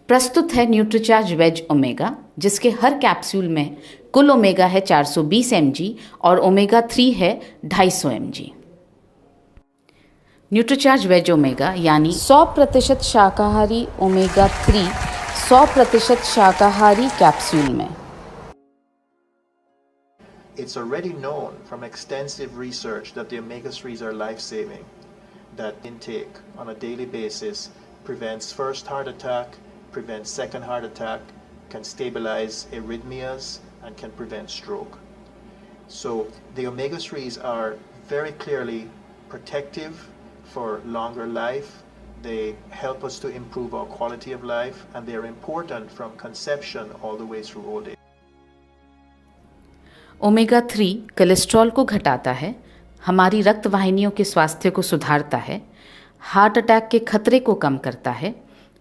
प्रस्तुत है Nutricharge veg omega, जिसके हर कैप्सूल में कुल ओमेगा है 420 mg और ओमेगा 3 है 250 mg। न्यूट्रीचार्ज वेज ओमेगा यानी 100% शाकाहारी ओमेगा 3 100% शाकाहारी कैप्सूल में। It's already known from extensive research that the omega-3s are life-saving, that intake on a daily basis prevents first heart attack, prevents second heart attack, can stabilize arrhythmias, and can prevent stroke. So the omega-3s are very clearly protective for longer life. They help us to improve our quality of life, and they are important from conception all the way through old age. Omega 3 cholesterol को घटाता है, हमारी रक्त वाहिनियों के स्वास्थ्य को सुधारता है, हार्ट अटैक के खतरे को कम करता है,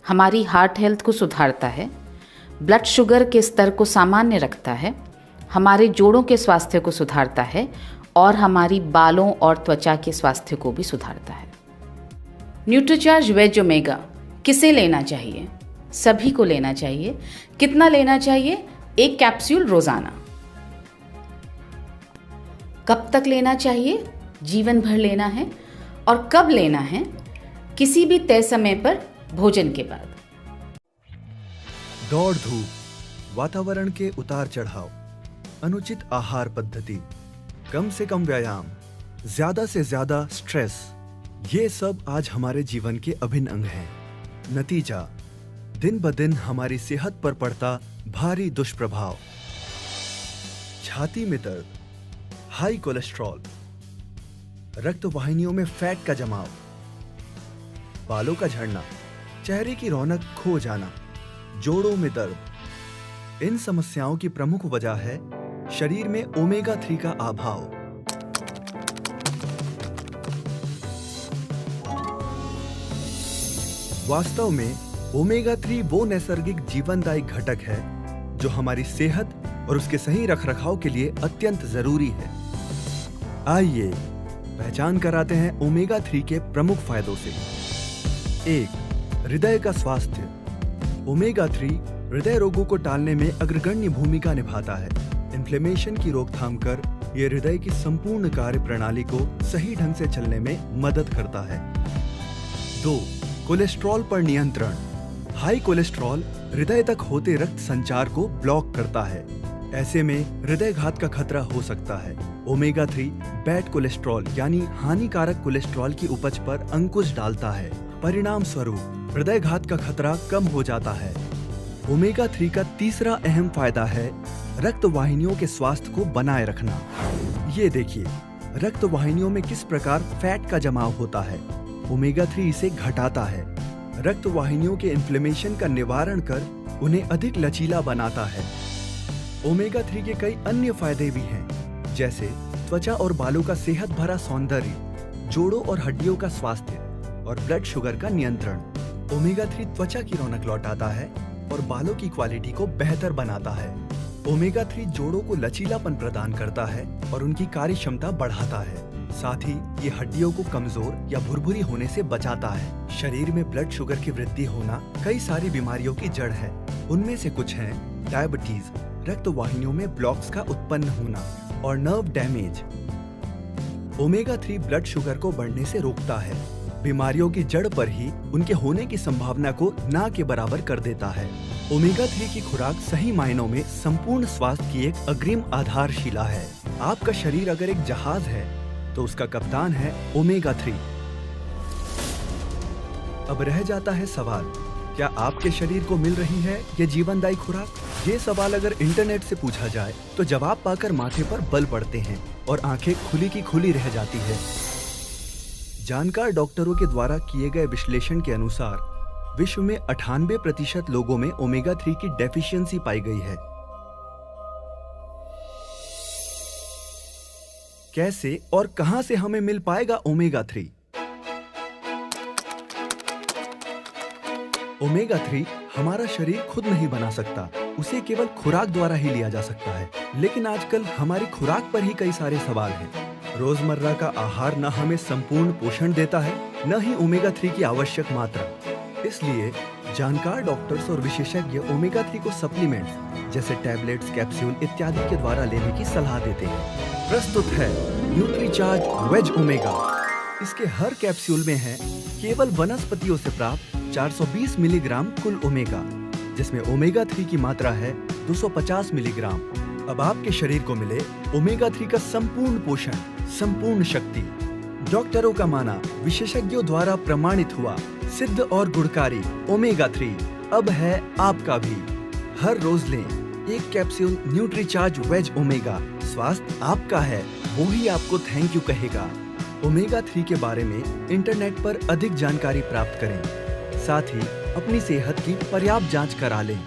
हमारी हार्ट हेल्थ को सुधारता है, ब्लड शुगर के स्तर को सामान्य रखता है, हमारे जोड़ों के स्वास्थ्य को सुधारता है और हमारी बालों और त्वचा के स्वास्थ्य को भी सुधारता है। न्यूट्रीचार्ज वेज ओमेगा किसे लेना चाहिए? सभी को लेना चाहिए। कितना लेना चाहिए? 1 कैप्सूल रोज़ाना। कब तक लेना चाहिए? जीवन भर लेना है। और कब लेना है? किसी भी तय समय पर भोजन के बाद। दौड़ धूप, वातावरण के उतार चढ़ाव, अनुचित आहार पद्धति, कम से कम व्यायाम, ज्यादा से ज्यादा स्ट्रेस, ये सब आज हमारे जीवन के अभिन्न अंग हैं। नतीजा, दिन ब दिन हमारी सेहत पर पड़ता भारी दुष्प्रभाव। छाती में दर्द, हाई कोलेस्ट्रॉल, रक्त वाहिनियों में फैट का जमाव, बालों का झड़ना, चेहरे की रौनक खो जाना, जोड़ों में दर्द। इन समस्याओं की प्रमुख वजह है शरीर में ओमेगा 3 का अभाव। वास्तव में ओमेगा 3 वो नैसर्गिक जीवनदायी घटक है जो हमारी सेहत और उसके सही रखरखाव के लिए अत्यंत जरूरी है। आइए पहचान कराते हैं ओमेगा 3 के प्रमुख फायदों से। 1. हृदय का स्वास्थ्य। ओमेगा 3 हृदय रोगों को टालने में अग्रगण्य भूमिका निभाता है। इन्फ्लेमेशन की रोकथाम कर यह हृदय की संपूर्ण कार्य प्रणाली को सही ढंग से चलने में मदद करता है। 2. कोलेस्ट्रॉल पर नियंत्रण। हाई कोलेस्ट्रॉल हृदय तक होते रक्त संचार को ब्लॉक करता है। ऐसे में हृदय घात का खतरा हो सकता है। ओमेगा 3 बैड कोलेस्ट्रॉल यानी हानिकारक कोलेस्ट्रॉल की उपज पर अंकुश डालता है। परिणाम स्वरूप हृदय घात का खतरा कम हो जाता है। ओमेगा 3 का तीसरा अहम फायदा है रक्त वाहिनियों के स्वास्थ्य को बनाए रखना। ये देखिए, रक्त वाहिनियों में किस प्रकार फैट का जमाव होता है। ओमेगा 3 इसे घटाता है। रक्त वाहिनियों के इन्फ्लेमेशन का निवारण कर उन्हें अधिक लचीला बनाता है। ओमेगा 3 के कई अन्य फायदे भी हैं, जैसे त्वचा और बालों का सेहत भरा सौंदर्य, जोड़ों और हड्डियों का स्वास्थ्य और ब्लड शुगर का नियंत्रण। ओमेगा 3 त्वचा की रौनक लौटाता है और बालों की क्वालिटी को बेहतर बनाता है। ओमेगा 3 जोड़ों को लचीलापन प्रदान करता है और उनकी कार्य क्षमता बढ़ाता है। साथ ही ये हड्डियों को कमजोर या भुरभुरी होने से बचाता है। शरीर में ब्लड शुगर की वृद्धि होना कई सारी बीमारियों की जड़ है। उनमें से कुछ हैं डायबिटीज, रक्त वाहिनियों में ब्लॉक्स का उत्पन्न होना और nerve damage. Omega 3 blood sugar को बढ़ने से रोकता है। बीमारियों की जड़ पर ही उनके होने की संभावना को ना के बराबर कर देता है। ओमेगा 3 की खुराक सही मायनों में संपूर्ण स्वास्थ्य की एक अग्रिम आधारशिला है। आपका शरीर अगर एक जहाज है तो उसका कप्तान है ओमेगा 3। अब रह जाता है सवाल, क्या आपके शरीर को मिल रही है ये जीवनदायी खुराक? ये सवाल अगर इंटरनेट से पूछा जाए तो जवाब पाकर माथे पर बल पड़ते हैं और आंखें खुली की खुली रह जाती है। जानकार डॉक्टरों के द्वारा किए गए विश्लेषण के अनुसार विश्व में 98% लोगों में ओमेगा 3 की डेफिशिएंसी पाई गई है। कैसे और कहां से हमें मिल पाएगा ओमेगा 3? ओमेगा 3 हमारा शरीर खुद नहीं बना सकता, उसे केवल खुराक द्वारा ही लिया जा सकता है। लेकिन आजकल हमारी खुराक पर ही कई सारे सवाल हैं। रोजमर्रा का आहार न हमें संपूर्ण पोषण देता है, न ही ओमेगा 3 की आवश्यक मात्रा। इसलिए जानकार डॉक्टर्स और विशेषज्ञ ओमेगा 3 को सप्लीमेंट्स जैसे टैबलेट्स, कैप्सूल इत्यादि के द्वारा लेने की सलाह देते हैं। प्रस्तुत है न्यूट्रीचार्ज वेज ओमेगा। इसके हर कैप्सूल में है केवल वनस्पतियों से प्राप्त 420 मिलीग्राम कुल ओमेगा, जिसमें ओमेगा 3 की मात्रा है 250 मिलीग्राम। अब आपके शरीर को मिले ओमेगा 3 का संपूर्ण पोषण, संपूर्ण शक्ति। डॉक्टरों का माना, विशेषज्ञों द्वारा प्रमाणित हुआ, सिद्ध और गुणकारी ओमेगा 3 अब है आपका भी। हर रोज लें एक कैप्सूल न्यूट्रीचार्ज वेज ओमेगा। स्वास्थ्य आपका है, वो ही आपको थैंक यू कहेगा। ओमेगा 3 के बारे में इंटरनेट पर अधिक जानकारी प्राप्त करें। साथ ही अपनी सेहत की पर्याप्त जांच करा लें।